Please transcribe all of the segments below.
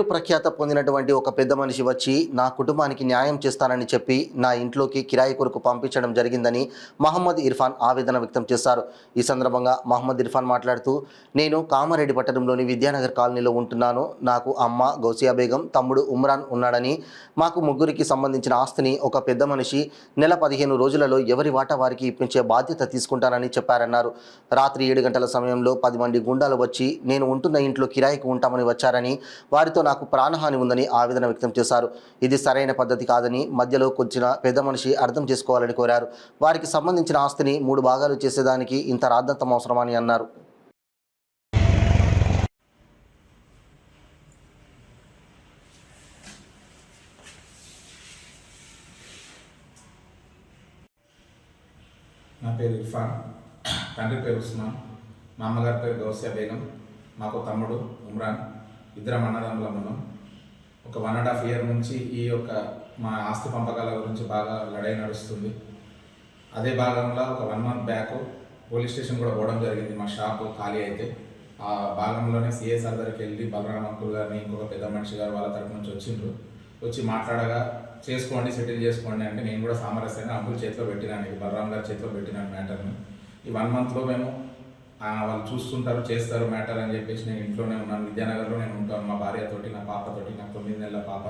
పేరు ప్రఖ్యాత పొందినటువంటి ఒక పెద్ద మనిషి వచ్చి నా కుటుంబానికి న్యాయం చేస్తానని చెప్పి నా ఇంట్లోకి కిరాయి కొరకు పంపించడం జరిగిందని మహమ్మద్ ఇర్ఫాన్ ఆవేదన వ్యక్తం చేశారు. ఈ సందర్భంగా మహమ్మద్ ఇర్ఫాన్ మాట్లాడుతూ, నేను కామారెడ్డి పట్టణంలోని విద్యానగర్ కాలనీలో ఉంటున్నాను. నాకు అమ్మ గౌసియా బేగం, తమ్ముడు ఉమ్రాన్ ఉన్నాడని, మాకు ముగ్గురికి సంబంధించిన ఆస్తిని ఒక పెద్ద మనిషి నెల 15 రోజులలో ఎవరి వాటా వారికి ఇప్పించే బాధ్యత తీసుకుంటానని చెప్పారన్నారు. రాత్రి 7 గంటల సమయంలో 10 మంది గుండాలు వచ్చి నేను ఉంటున్న ఇంట్లో కిరాయికి ఉంటామని వచ్చారని, వారితో నాకు ప్రాణహాని ఉందని ఆవేదన వ్యక్తం చేశారు. ఇది సరైన పద్ధతి కాదని మధ్యలో వచ్చిన పెద్ద మనిషి అర్థం చేసుకోవాలని కోరారు. వారికి సంబంధించిన ఆస్తిని 3 భాగాలు చేసేదానికి ఇంత రాద్ధాంతం అవసరమని అన్నారు. నా పేరు ఇర్ఫాన్, తండ్రి పేరు ఉస్మాన్, మా అమ్మగారి పేరు గౌసియా బేగం, మాకు తమ్ముడు ఉమ్రాన్, ఇద్దరం అన్నదమ్ములం ఉన్నాం. ఒక 1.5 year నుంచి ఈ యొక్క మా ఆస్తి పంపకాల గురించి బాగా లడై నడుస్తుంది. అదే భాగంలో ఒక 1 month బ్యాక్ పోలీస్ స్టేషన్ కూడా పోవడం జరిగింది. మా షాపు ఖాళీ అయితే ఆ భాగంలోనే సిఎస్ఆర్ దగ్గరికి వెళ్ళి బలరాం అంకుల్ గారిని, ఇంకొక పెద్ద మనిషి గారు వాళ్ళ తరఫు నుంచి వచ్చిండ్రు. వచ్చి మాట్లాడగా చేసుకోండి, సెటిల్ చేసుకోండి అంటే నేను కూడా సామరస్యంగా అంకుల్ చేతిలో పెట్టినాను, ఇది బలరాం గారి చేతిలో పెట్టినాను మ్యాటర్ని. ఈ 1 monthలో మేము వాళ్ళు చూస్తుంటారు, చేస్తారు మ్యాటర్ అని చెప్పేసి నేను ఇంట్లోనే ఉన్నాను. విద్యానగర్లో నేను ఉంటాను మా భార్యతోటి, నా పాపతోటి, నాకు 9 నెలల పాప.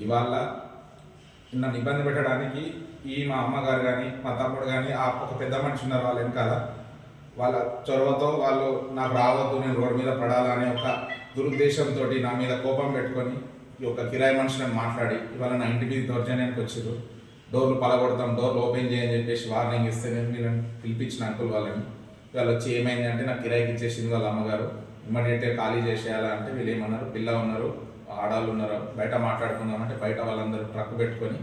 ఇవాళ నన్ను ఇబ్బంది పెట్టడానికి మా అమ్మగారు కానీ మా తమ్ముడు కానీ ఒక పెద్ద మనిషి ఉన్నారు వాళ్ళ వెనకాల. వాళ్ళ చొరవతో వాళ్ళు నాకు రావద్దు, నేను రోడ్డు మీద పడాలని ఒక దురుద్దేశంతో నా మీద కోపం పెట్టుకొని ఈ యొక్క కిరాయి మనుషులను మాట్లాడి ఇవాళ నా ఇంటి మీద దౌర్జన్యానికి వచ్చారు. డోర్లు పలగొడతాం, డోర్లు ఓపెన్ చేయని చెప్పేసి వార్నింగ్ ఇస్తే నేను పిలిపించిన అంకుల్ వాళ్ళని. వాళ్ళు వచ్చి ఏమైంది అంటే నాకు కిరాయికి ఇచ్చేసింది వాళ్ళ అమ్మగారు, ఇమ్మీడియట్గా ఖాళీ చేసేయాలా అంటే వీళ్ళు ఏమన్నారు, పిల్ల ఉన్నారు, ఆడాళ్ళు ఉన్నారు, బయట మాట్లాడుకుందామంటే బయట వాళ్ళందరూ ట్రక్ పెట్టుకొని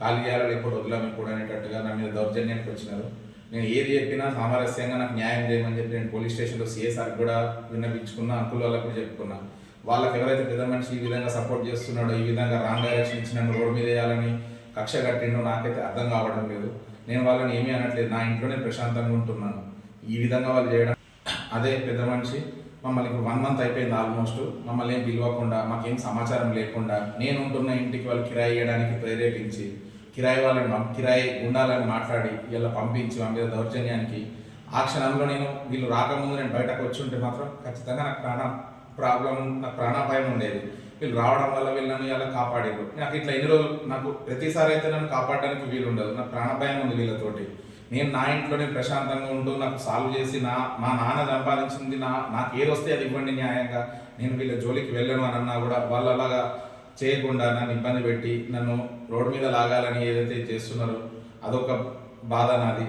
ఖాళీ చేయాలా లేకపోతే వదిలాము ఇప్పుడు అనేటట్టుగా నా మీద దౌర్జన్యానికి వచ్చినారు. నేను ఏది చెప్పినా సామరస్యంగా నాకు న్యాయం చేయమని చెప్పి నేను పోలీస్ స్టేషన్లో సిఎస్ఆర్కి కూడా విన్నపించుకున్నా, అంకుల్ వాళ్ళకి కూడా చెప్పుకున్నా. వాళ్ళకి ఎవరైతే పెద్ద మనిషి ఈ విధంగా సపోర్ట్ చేస్తున్నాడో, ఈ విధంగా రాంగ్ డైరెక్షన్ ఇచ్చి నన్ను రోడ్డు మీద వేయాలని కక్ష కట్టిండో నాకైతే అర్థం కావడం లేదు. నేను వాళ్ళని ఏమీ అనట్లేదు, నా ఇంట్లోనే ప్రశాంతంగా ఉంటున్నాను. ఈ విధంగా వాళ్ళు చేయడం, అదే పెద్ద మనిషి మమ్మల్ని ఇప్పుడు 1 month అయిపోయింది ఆల్మోస్ట్, మమ్మల్ని ఏం పిలవకుండా, మాకేం సమాచారం లేకుండా నేను ఉంటున్న ఇంటికి వాళ్ళు కిరాయి ఇవ్వడానికి ప్రేరేపించి కిరాయి ఉండాలని మాట్లాడి ఇలా పంపించి మా మీద దౌర్జన్యానికి, ఆ క్షణంలో వీళ్ళు రాకముందు నేను బయటకు వచ్చి ఉంటే మాత్రం ఖచ్చితంగా నాకు ప్రాణాపాయం ఉండేది. వీళ్ళు రావడం వల్ల వీళ్ళని ఇలా కాపాడారు. నాకు ఇట్లా ఎన్ని రోజులు నాకు ప్రతిసారి అయితే నన్ను కాపాడడానికి వీలు ఉండదు, నాకు ప్రాణభయం ఉంది వీళ్ళతోటి. నేను నా ఇంట్లోనే ప్రశాంతంగా ఉంటూ నాకు సాల్వ్ చేసి మా నాన్న సంపాదించింది నాకు ఏది వస్తే అది ఇవ్వండి న్యాయంగా, నేను వీళ్ళ జోలికి వెళ్ళను అని అన్నా కూడా వాళ్ళు అలాగా చేయకుండా నన్ను ఇబ్బంది పెట్టి నన్ను రోడ్డు మీద లాగాలని ఏదైతే చేస్తున్నారో అదొక బాధ నాది.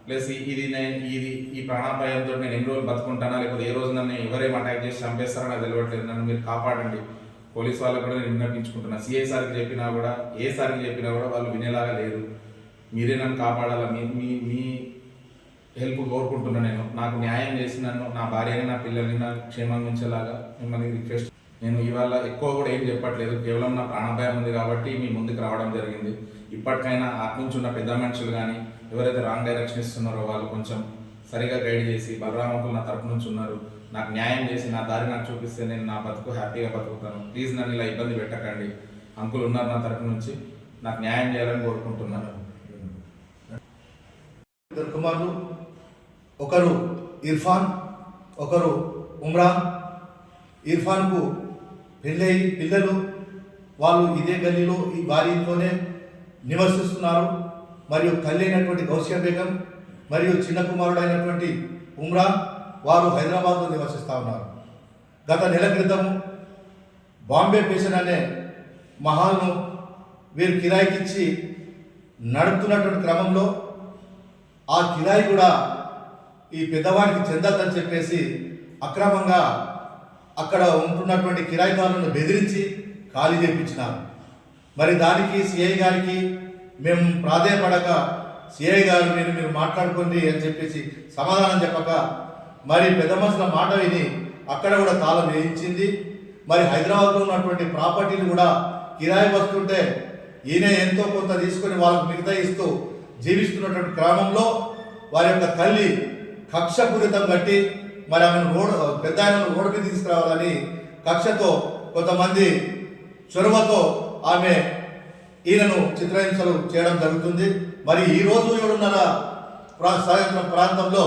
ప్లస్ ఈ ప్రాణాపాయంతో నేను ఎన్ని రోజులు బతుకుంటానా, లేకపోతే ఏ రోజు నన్ను ఎవరేం అటాక్ చేసి చంపేస్తారో నాకు తెలియట్లేదు. నన్ను మీరు కాపాడండి. పోలీస్ వాళ్ళకు కూడా నేను విన్నపించుకుంటున్నా. సిఐసార్కి చెప్పినా కూడా, ఏ సార్కి చెప్పినా కూడా వాళ్ళు వినేలాగా లేదు. మీరే నన్ను కాపాడాలా, మీ హెల్ప్ కోరుకుంటున్నా. నేను నాకు న్యాయం చేసి నన్ను, నా భార్యని, నా పిల్లల్ని నా క్షేమంగా ఉంచేలాగా మిమ్మల్ని రిక్వెస్ట్. నేను ఇవాళ ఎక్కువ కూడా ఏం చెప్పట్లేదు, కేవలం నా ప్రాణభయం ఉంది కాబట్టి మీ ముందుకు రావడం జరిగింది. ఇప్పటికైనా అటు నుంచి ఉన్న పెద్ద మనుషులు కానీ ఎవరైతే రాంగ్ డైరెక్షన్ ఇస్తున్నారో వాళ్ళు కొంచెం సరిగా గైడ్ చేసి, బలరాం అంకుల్ నా తరపు నుంచి ఉన్నారు, నాకు న్యాయం చేసి నా దారి నాకు చూపిస్తే నేను నా బతుకు హ్యాపీగా బతుకుతాను. ప్లీజ్ నన్ను ఇలా ఇబ్బంది పెట్టకండి. అంకుల్ ఉన్నారు నా తరపు నుంచి, నాకు న్యాయం చేయాలని కోరుకుంటున్నాను. 2 కుమారులు, ఒకరు ఇర్ఫాన్, ఒకరు ఉమ్రాన్. ఇర్ఫాన్కు పెళ్ళయి పిల్లలు, వాళ్ళు ఇదే గల్లీలో వారి ఇంట్లోనే నివసిస్తున్నారు. మరియు తల్లి అయినటువంటి గౌసియా బేగం మరియు చిన్న కుమారుడైనటువంటి ఉమ్రాన్ వారు హైదరాబాద్లో నివసిస్తూ ఉన్నారు. గత నెల క్రితం బాంబే పేషన్ అనే మహాల్ను వీరు కిరాయికి ఇచ్చి నడుపుతున్నటువంటి క్రమంలో ఆ కిరాయి కూడా ఈ పెద్దవాడికి చెందద్దని చెప్పేసి అక్రమంగా అక్కడ ఉంటున్నటువంటి కిరాయిదారులను బెదిరించి ఖాళీ చేయించినారు. మరి దానికి సిఐ గారికి మేము ప్రాధేయపడక, సిఐ గారు మీరు మాట్లాడుకోండి అని చెప్పేసి సమాధానం చెప్పక, మరి పెద్ద మనుషుల మాట విని అక్కడ కూడా తాళం వేయించింది. మరి హైదరాబాద్లో ఉన్నటువంటి ప్రాపర్టీలు కూడా కిరాయి వస్తుంటే ఈయన ఎంతో కొంత తీసుకొని వాళ్ళకు మిగతా ఇస్తూ జీవిస్తున్నటువంటి క్రమంలో వారి యొక్క తల్లి కక్షపూరితం కట్టి మరి ఆమెను పెద్ద ఆయనను రోడ్డుకి తీసుకురావాలని కక్షతో కొంతమంది చొరవతో ఆమె ఈయనను చిత్రహింసలు చేయడం జరుగుతుంది. మరి ఈరోజు 7:30 సాయంత్రం ప్రాంతంలో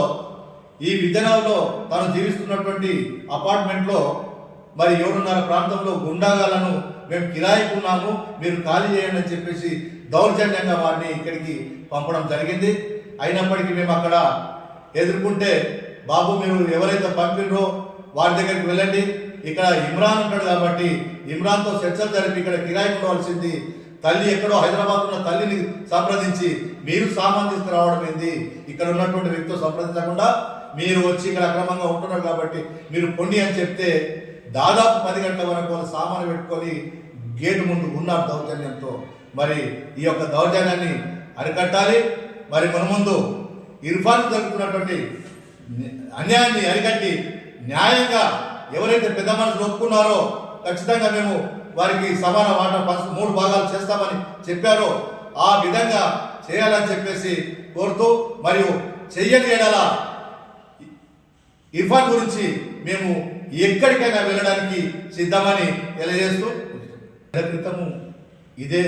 ఈ విద్యనగర్లో తాను జీవిస్తున్నటువంటి అపార్ట్మెంట్లో మరి 7:30 ప్రాంతంలో గుండాగాలను మేము కిరాయికున్నాము, మీరు ఖాళీ చేయండి అని చెప్పేసి దౌర్జన్యంగా వారిని ఇక్కడికి పంపడం జరిగింది. అయినప్పటికీ మేము అక్కడ ఎదుర్కొంటే, బాబు మీరు ఎవరైతే పంపినరో వారి దగ్గరికి వెళ్ళండి, ఇక్కడ ఇమ్రాన్ ఉంటాడు కాబట్టి ఇమ్రాన్తో చర్చలు జరిపి ఇక్కడ కిరాయికి ఉండవలసింది, తల్లి ఎక్కడో హైదరాబాద్ ఉన్న తల్లిని సంప్రదించి మీరు సామాన్ తీసుకురావడం ఏంది, ఇక్కడ ఉన్నటువంటి వ్యక్తితో సంప్రదించకుండా మీరు వచ్చి ఇక్కడ అక్రమంగా ఉంటున్నారు కాబట్టి మీరు పొండి అని చెప్తే దాదాపు 10 గంటల వరకు వాళ్ళు సామాను పెట్టుకొని గేటు ముందు ఉన్నారు దౌర్జన్యంతో. మరి ఈ యొక్క దౌర్జన్యాన్ని అరికట్టాలి. మరి మన ముందు ఇర్ఫాన్ జరుగుతున్నటువంటి అన్యాయాన్ని అరికట్టి న్యాయంగా ఎవరైతే పెద్ద మనుషులు ఒప్పుకున్నారో ఖచ్చితంగా మేము వారికి సమాన వాటా 3 భాగాలు చేస్తామని చెప్పారో ఆ విధంగా చేయాలని చెప్పేసి కోరుతూ, మరియు చెయ్యని ఎడల ఇర్ఫాన్ గురించి మేము ఎక్కడికైనా వెళ్ళడానికి సిద్ధమని తెలియజేస్తూ, క్రితము ఇదే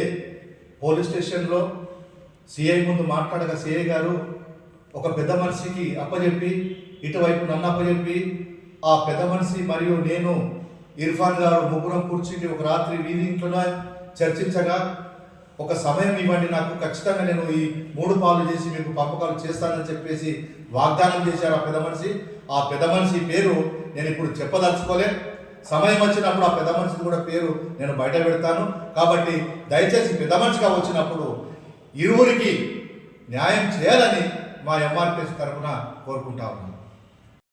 పోలీస్ స్టేషన్లో సిఐ ముందు మాట్లాడగా సిఐ గారు ఒక పెద్ద మనిషికి అప్పచెప్పి, ఇటువైపు నన్ను అప్పచెప్పి, ఆ పెద్ద మనిషి మరియు నేను ఇర్ఫాన్ గారు ముగ్గురం కూర్చుని ఒక రాత్రి వీధి ఇంట్లోనే చర్చించగా, ఒక సమయం ఇవ్వండి నాకు, ఖచ్చితంగా నేను ఈ 3 పాలు చేసి మీకు పంపకాలు చేస్తానని చెప్పేసి వాగ్దానం చేశారు ఆ పెద్ద మనిషి. ఆ పెద్ద మనిషి పేరు నేను ఇప్పుడు చెప్పదలుచుకోలే, సమయం వచ్చినప్పుడు ఆ పెద్ద మనిషి కూడా పేరు నేను బయట పెడతాను. కాబట్టి దయచేసి పెద్ద మనిషిగా వచ్చినప్పుడు ఇరువురికి న్యాయం చేయాలని మా ఎంఆర్పిఎస్ తరఫున కోరుకుంటా ఉన్నాను.